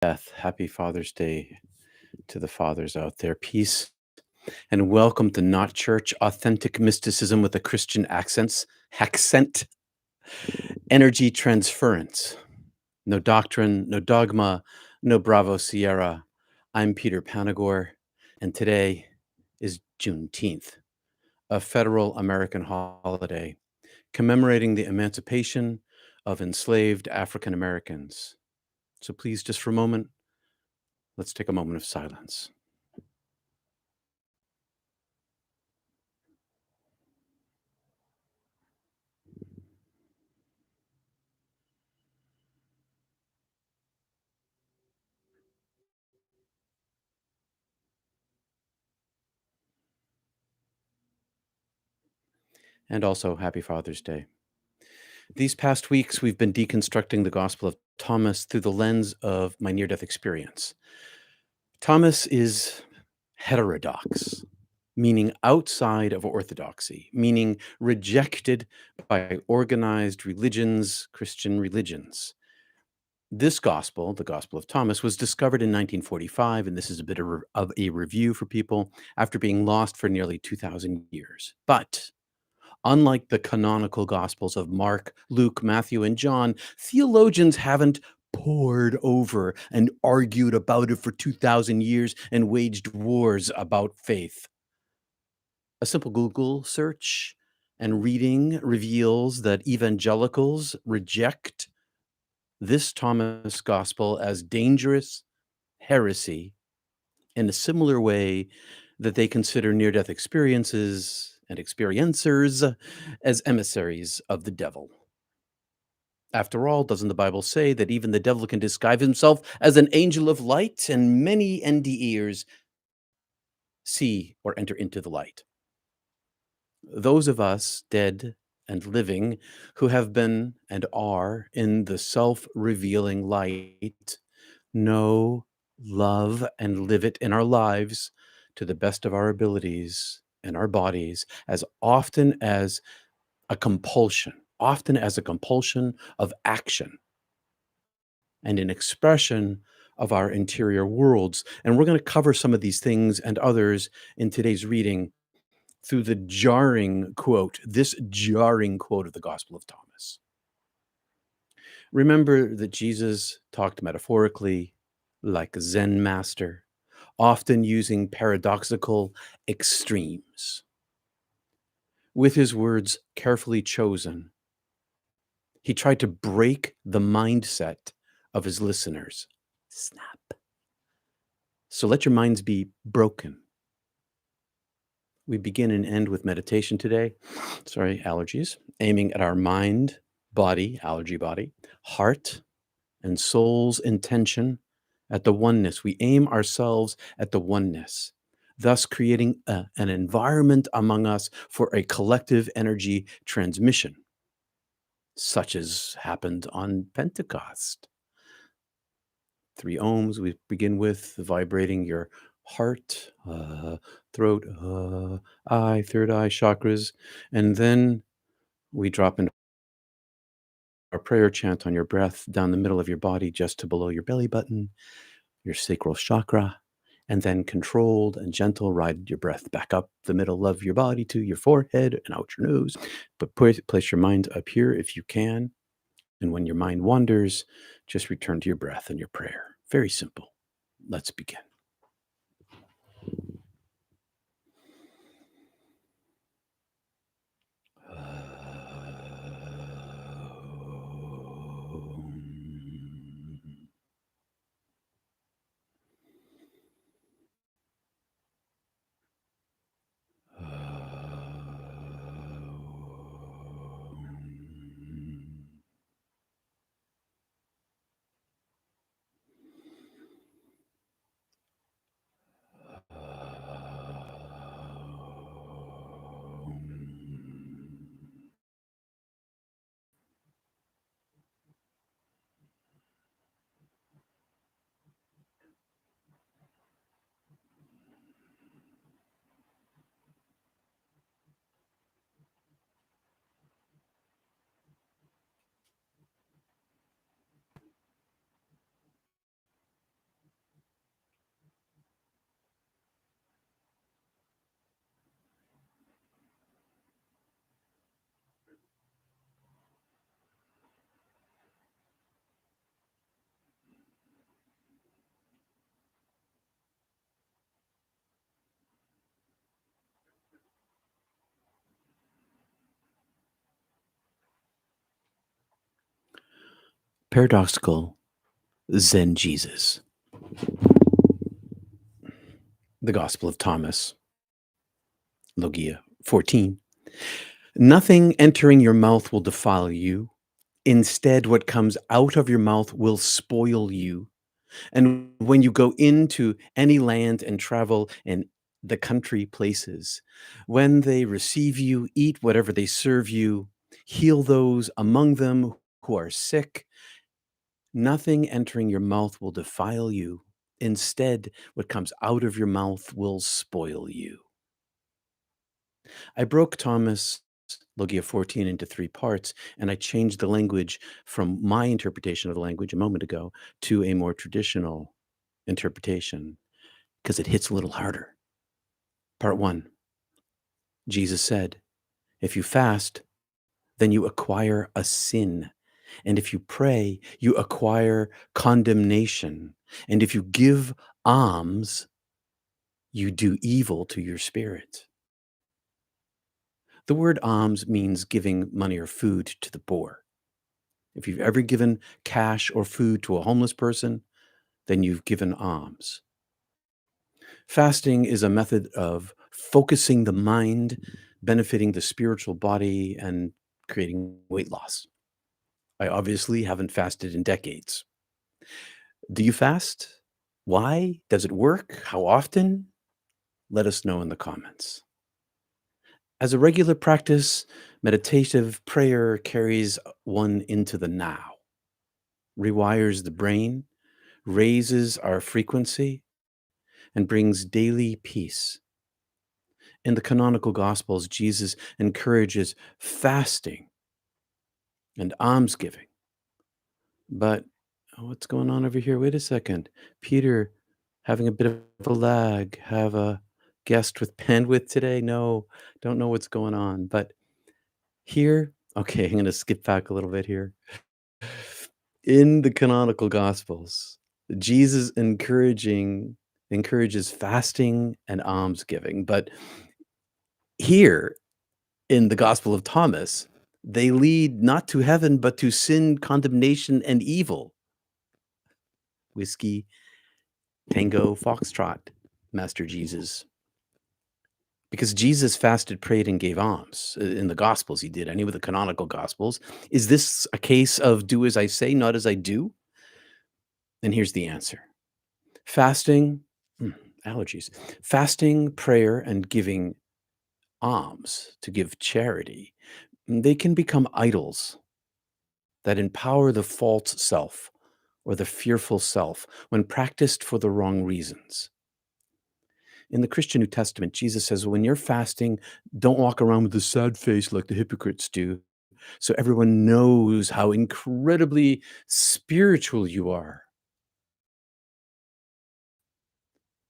Beth, happy Father's Day to the fathers out there. Peace and welcome to Not Church, authentic mysticism with a Christian accent, energy transference. No doctrine, no dogma, no Bravo Sierra. I'm Peter Panagore, and today is Juneteenth, a federal American holiday commemorating the emancipation of enslaved African Americans. So please, just for a moment, let's take a moment of silence. And also, happy Father's Day. These past weeks, we've been deconstructing the Gospel of Thomas through the lens of my near death experience. Thomas is heterodox, meaning outside of orthodoxy, meaning rejected by organized religions, Christian religions. This gospel, the Gospel of Thomas, was discovered in 1945, and this is a bit of a review for people after being lost for nearly 2,000 years. But unlike the canonical Gospels of Mark, Luke, Matthew, and John, theologians haven't pored over and argued about it for 2,000 years and waged wars about faith. A simple Google search and reading reveals that evangelicals reject this Thomas Gospel as dangerous heresy in a similar way that they consider near death experiences and experiencers as emissaries of the devil. After all, doesn't the Bible say that even the devil can disguise himself as an angel of light, and many NDEers see or enter into the light? Those of us, dead and living, who have been and are in the self revealing light, know, love, and live it in our lives to the best of our abilities in our bodies as often as a compulsion of action and an expression of our interior worlds. And we're going to cover some of these things and others in today's reading through this jarring quote of the Gospel of Thomas. Remember that Jesus talked metaphorically like a Zen master, often using paradoxical extremes. With his words carefully chosen, he tried to break the mindset of his listeners. Snap. So let your minds be broken. We begin and end with meditation today. Sorry, allergies. Aiming at our mind, body, allergy body, heart, and soul's intention at the oneness. We aim ourselves at the oneness, thus creating an environment among us for a collective energy transmission, such as happened on Pentecost. 3 ohms, we begin with vibrating your heart, throat, eye, third eye chakras, and then we drop into our prayer chant on your breath down the middle of your body, just to below your belly button, your sacral chakra, and then controlled and gentle ride your breath back up the middle of your body to your forehead and out your nose. But place your mind up here if you can. And when your mind wanders, just return to your breath and your prayer. Very simple. Let's begin. Paradoxical Zen Jesus. The Gospel of Thomas, Logia 14. Nothing entering your mouth will defile you. Instead, what comes out of your mouth will spoil you. And when you go into any land and travel in the country places, when they receive you, eat whatever they serve you, heal those among them who are sick. Nothing entering your mouth will defile you. Instead, what comes out of your mouth will spoil you. I broke Thomas Logia 14 into three parts, and I changed the language from my interpretation of the language a moment ago to a more traditional interpretation because it hits a little harder. Part one, Jesus said, if you fast, then you acquire a sin. And if you pray, you acquire condemnation. And if you give alms, you do evil to your spirit. The word alms means giving money or food to the poor. If you've ever given cash or food to a homeless person, then you've given alms. Fasting is a method of focusing the mind, benefiting the spiritual body, and creating weight loss. I obviously haven't fasted in decades. Do you fast? Why? Does it work? How often? Let us know in the comments. As a regular practice, meditative prayer carries one into the now, rewires the brain, raises our frequency, and brings daily peace. In the canonical Gospels, Jesus encourages fasting and almsgiving. But what's going on over here? Wait a second. Peter having a bit of a lag. Have a guest with bandwidth today? No, don't know what's going on. But here, okay, I'm going to skip back a little bit here. In the canonical Gospels, Jesus encourages fasting and almsgiving. But here in the Gospel of Thomas, they lead not to heaven, but to sin, condemnation, and evil. Whiskey, Tango, Foxtrot, Master Jesus. Because Jesus fasted, prayed, and gave alms. In the Gospels, he did. Any of the canonical Gospels. Is this a case of do as I say, not as I do? And here's the answer. Fasting, allergies. Fasting, prayer, and giving alms, to give charity, they can become idols that empower the false self or the fearful self when practiced for the wrong reasons. In the Christian New Testament, Jesus says, when you're fasting, don't walk around with a sad face like the hypocrites do, so everyone knows how incredibly spiritual you are.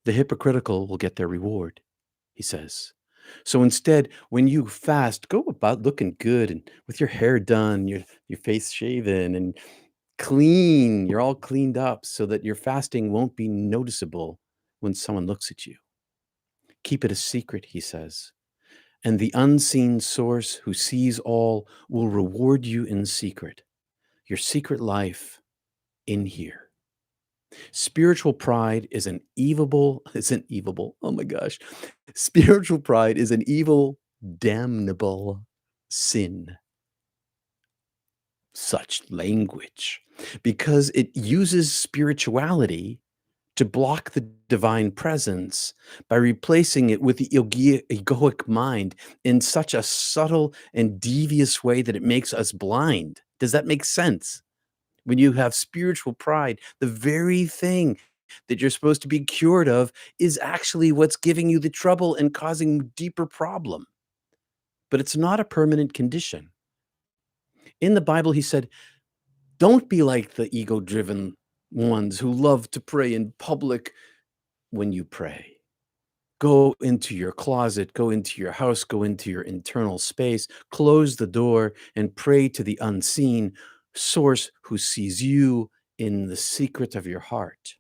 The hypocritical will get their reward, he says. So instead, when you fast, go about looking good and with your hair done, your face shaven and clean. You're all cleaned up so that your fasting won't be noticeable when someone looks at you. Keep it a secret, he says. And the unseen source who sees all will reward you in secret. Your secret life in here. Spiritual pride is an evil, oh my gosh. Spiritual pride is an evil, damnable sin. Such language, because it uses spirituality to block the divine presence by replacing it with the egoic mind in such a subtle and devious way that it makes us blind. Does that make sense? When you have spiritual pride, the very thing that you're supposed to be cured of is actually what's giving you the trouble and causing deeper problem. But it's not a permanent condition. In the Bible, he said, don't be like the ego-driven ones who love to pray in public when you pray. Go into your closet, go into your house, go into your internal space, close the door, and pray to the unseen source who sees you in the secret of your heart.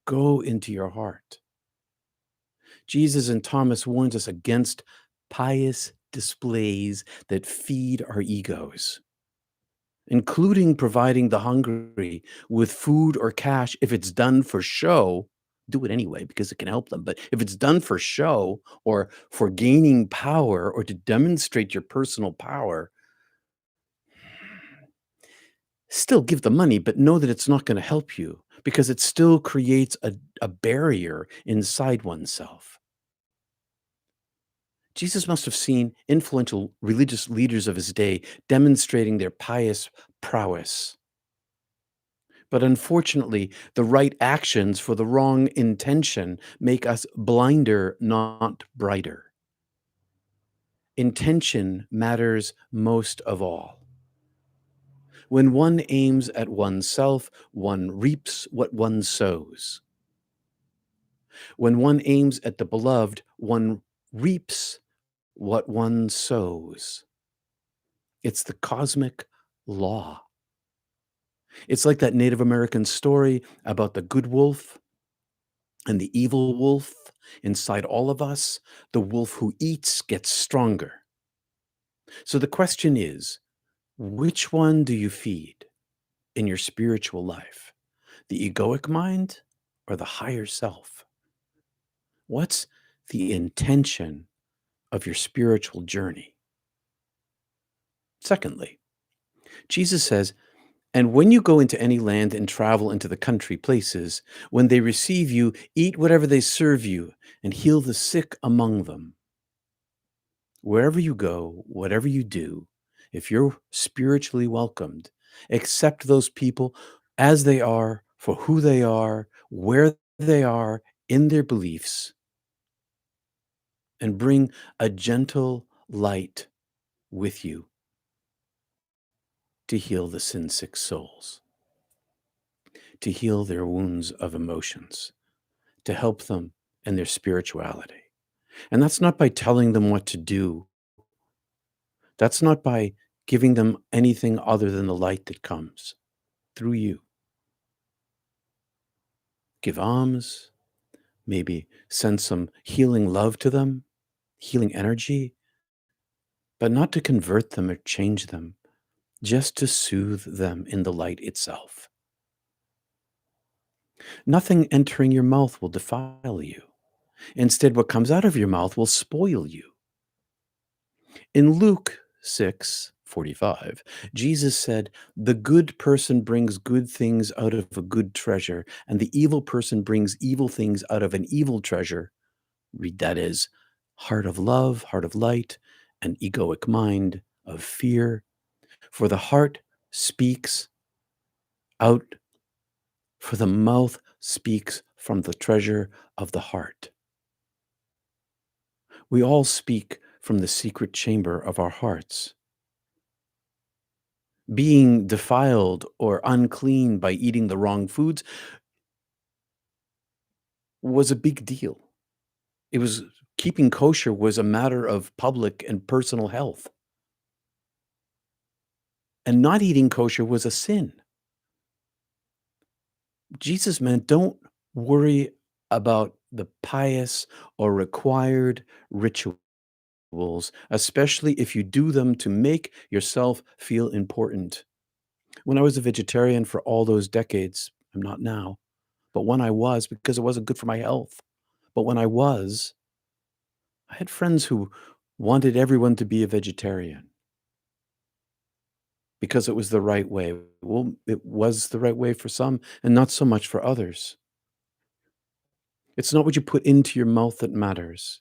Go into your heart. Jesus and Thomas warns us against pious displays that feed our egos. including providing the hungry with food or cash if it's done for show. Do it anyway because it can help them. But if it's done for show or for gaining power or to demonstrate your personal power, still give the money, but know that it's not going to help you because it still creates a barrier inside oneself. Jesus must have seen influential religious leaders of his day demonstrating their pious prowess. But unfortunately, the right actions for the wrong intention make us blinder, not brighter. Intention matters most of all. When one aims at oneself, one reaps what one sows. When one aims at the beloved, one reaps what one sows. It's the cosmic law. It's like that Native American story about the good wolf and the evil wolf inside all of us. The wolf who eats gets stronger. So the question is, which one do you feed in your spiritual life? The egoic mind or the higher self? What's the intention of your spiritual journey? Secondly, Jesus says, and when you go into any land and travel into the country places, when they receive you, eat whatever they serve you and heal the sick among them. Wherever you go, whatever you do, if you're spiritually welcomed, accept those people as they are, for who they are, where they are in their beliefs, and bring a gentle light with you to heal the sin sick souls, to heal their wounds of emotions, to help them in their spirituality. And that's not by telling them what to do. That's not by giving them anything other than the light that comes through you. Give alms, maybe send some healing love to them, healing energy, but not to convert them or change them, just to soothe them in the light itself. Nothing entering your mouth will defile you. Instead, what comes out of your mouth will spoil you. In Luke 6:45, Jesus said, the good person brings good things out of a good treasure, and the evil person brings evil things out of an evil treasure. Read that as heart of love, heart of light, and egoic mind of fear. For the heart speaks out, for the mouth speaks from the treasure of the heart. We all speak from the secret chamber of our hearts. Being defiled or unclean by eating the wrong foods was a big deal. It was keeping kosher was a matter of public and personal health. And not eating kosher was a sin. Jesus meant don't worry about the pious or required rituals, especially if you do them to make yourself feel important. When I was a vegetarian for all those decades, I'm not now, but when I was, because it wasn't good for my health, but when I had friends who wanted everyone to be a vegetarian because it was the right way. Well, it was the right way for some and not so much for others. It's not what you put into your mouth that matters,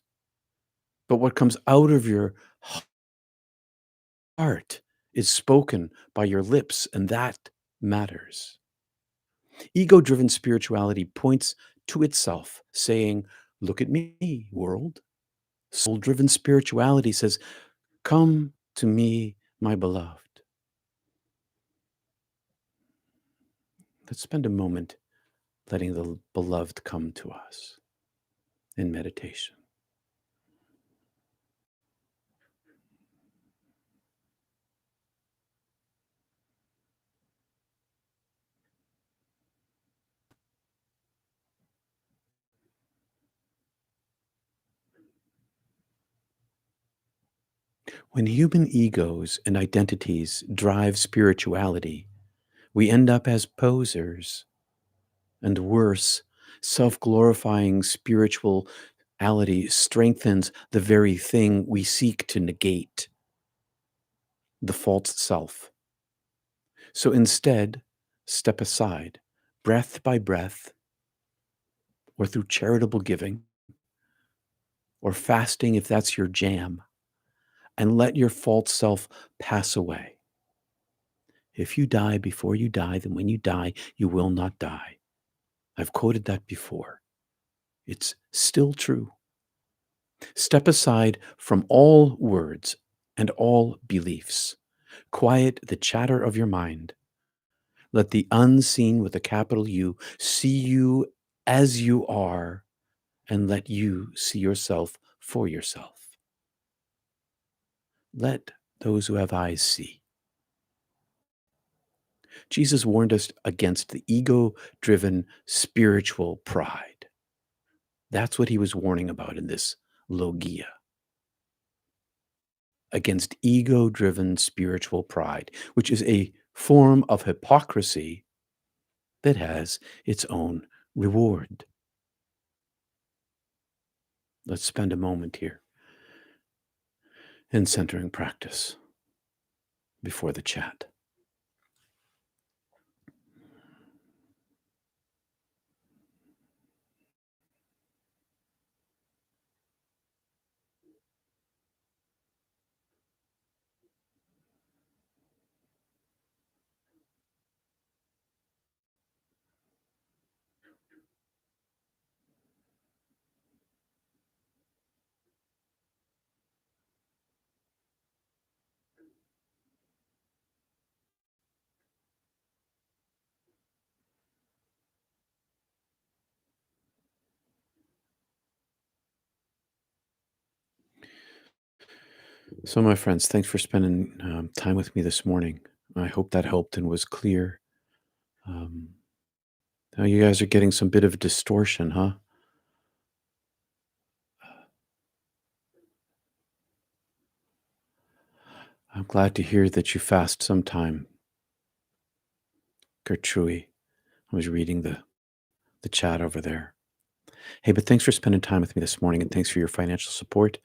but what comes out of your heart is spoken by your lips, and that matters. Ego driven spirituality points to itself, saying, look at me, world. Soul driven spirituality says, come to me, my beloved. Let's spend a moment letting the beloved come to us in meditation. When human egos and identities drive spirituality, we end up as posers, and worse, self glorifying spirituality strengthens the very thing we seek to negate, the false self. So instead, step aside, breath by breath, or through charitable giving, or fasting if that's your jam, and let your false self pass away. If you die before you die, then when you die, you will not die. I've quoted that before. It's still true. Step aside from all words and all beliefs. Quiet the chatter of your mind. Let the unseen with a capital U see you as you are, and let you see yourself for yourself. Let those who have eyes see. Jesus warned us against the ego driven spiritual pride. That's what he was warning about in this logia. Against ego driven spiritual pride, which is a form of hypocrisy that has its own reward. Let's spend a moment here in centering practice before the chat. So, my friends, thanks for spending time with me this morning. I hope that helped and was clear. Um, Now you guys are getting some bit of distortion, huh? I'm glad to hear that you fast sometime, Gertrude. I was reading the chat over there. Hey, but thanks for spending time with me this morning, and thanks for your financial support.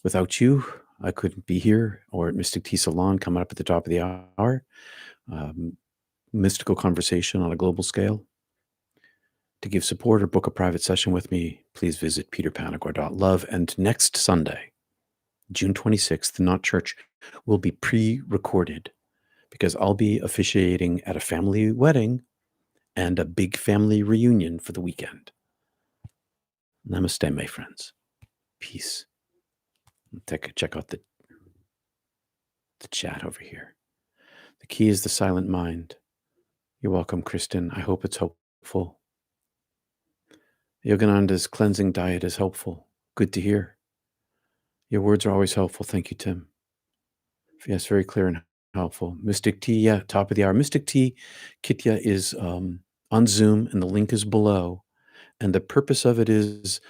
Without you, I couldn't be here or at Mystic Tea Salon coming up at the top of the hour. Um, Mystical conversation on a global scale. To give support or book a private session with me, please visit peterpanagore.Love. And next Sunday, June 26th, the Not Church will be pre-recorded because I'll be officiating at a family wedding and a big family reunion for the weekend. Namaste, my friends. Peace. Check out the chat over here. The key is the silent mind. You're welcome, Kristen. I hope it's helpful. Yogananda's cleansing diet is helpful. Good to hear. Your words are always helpful. Thank you, Tim. Yes, very clear and helpful. Mystic Tea, yeah, top of the hour. Mystic Tea, Kitya is on Zoom, and the link is below. And the purpose of it is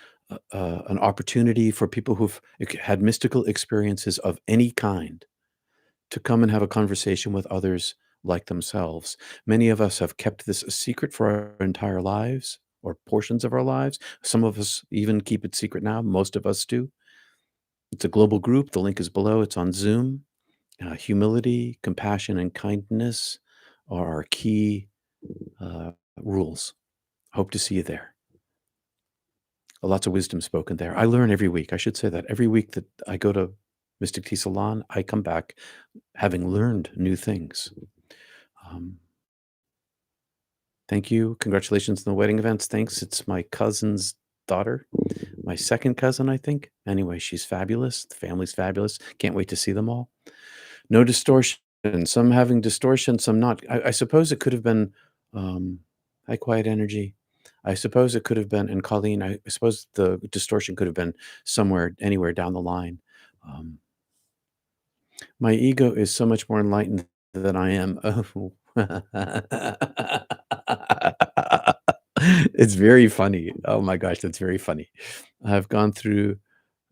an opportunity for people who've had mystical experiences of any kind to come and have a conversation with others like themselves. Many of us have kept this a secret for our entire lives or portions of our lives. Some of us even keep it secret now. Most of us do. It's a global group. The link is below. It's on Zoom. Humility, compassion, and kindness are our key rules. Hope to see you there. Lots of wisdom spoken there. I learn every week. I should say that every week that I go to Mystic Tea Salon, I come back having learned new things. Thank you. Congratulations on the wedding events. Thanks. It's my cousin's daughter, my second cousin, I think. Anyway, she's fabulous. The family's fabulous. Can't wait to see them all. No distortion. Some having distortion, some not. I suppose it could have been high quiet energy. I suppose it could have been, and Colleen, I suppose the distortion could have been somewhere, anywhere down the line. My ego is so much more enlightened than I am. Oh. It's very funny. Oh my gosh, that's very funny. I've gone through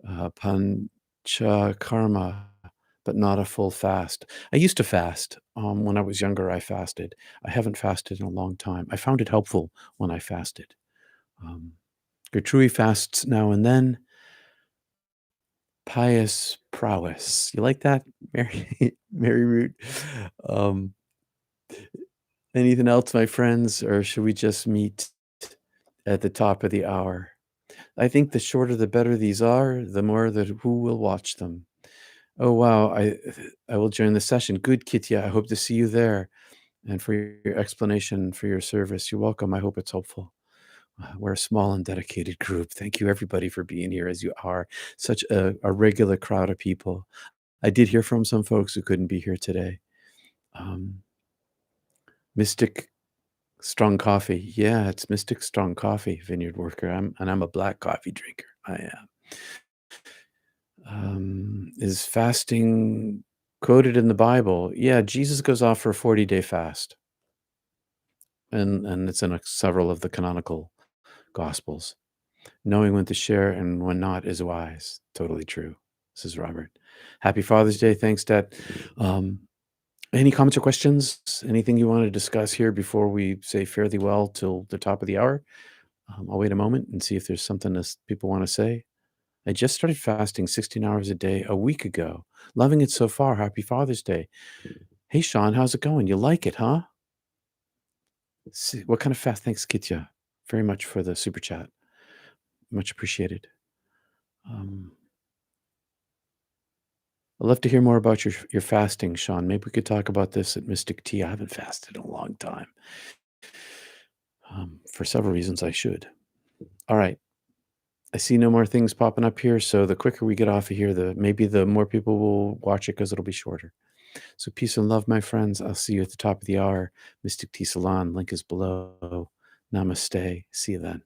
panchakarma, but not a full fast. I used to fast. When I was younger, I fasted. I haven't fasted in a long time. I found it helpful when I fasted. Um, Gertrude fasts now and then. Pious prowess. You like that, Mary? Mary Root? Um, Anything else, my friends, or should we just meet at the top of the hour? I think the shorter the better these are, the more that who will watch them. Oh wow, I will join the session. Good, Kitya. I hope to see you there. And for your explanation, for your service, you're welcome. I hope it's helpful. We're a small and dedicated group. Thank you, everybody, for being here as you are. Such a regular crowd of people. I did hear from some folks who couldn't be here today. Um, Mystic Strong Coffee. Yeah, it's Mystic Strong Coffee, Vineyard Worker. I'm a black coffee drinker. I am. Is fasting quoted in the Bible? Yeah, Jesus goes off for a 40-day fast. And it's in several of the canonical gospels. Knowing when to share and when not is wise. Totally true. This is Robert. Happy Father's Day. Thanks, Dad. Um, any comments or questions? Anything you want to discuss here before we say fare thee well till the top of the hour? I'll wait a moment and see if there's something people want to say. I just started fasting 16 hours a day a week ago. Loving it so far. Happy Father's Day. Hey, Sean, how's it going? You like it, huh? See, what kind of fast? Thanks, Kitya, very much for the super chat. Much appreciated. Um, I'd love to hear more about your fasting, Sean. Maybe we could talk about this at Mystic Tea. I haven't fasted in a long time. For several reasons, I should. All right. I see no more things popping up here. So the quicker we get off of here, maybe the more people will watch it because it'll be shorter. So peace and love, my friends. I'll see you at the top of the hour. Mystic Tea Salon. Link is below. Namaste. See you then.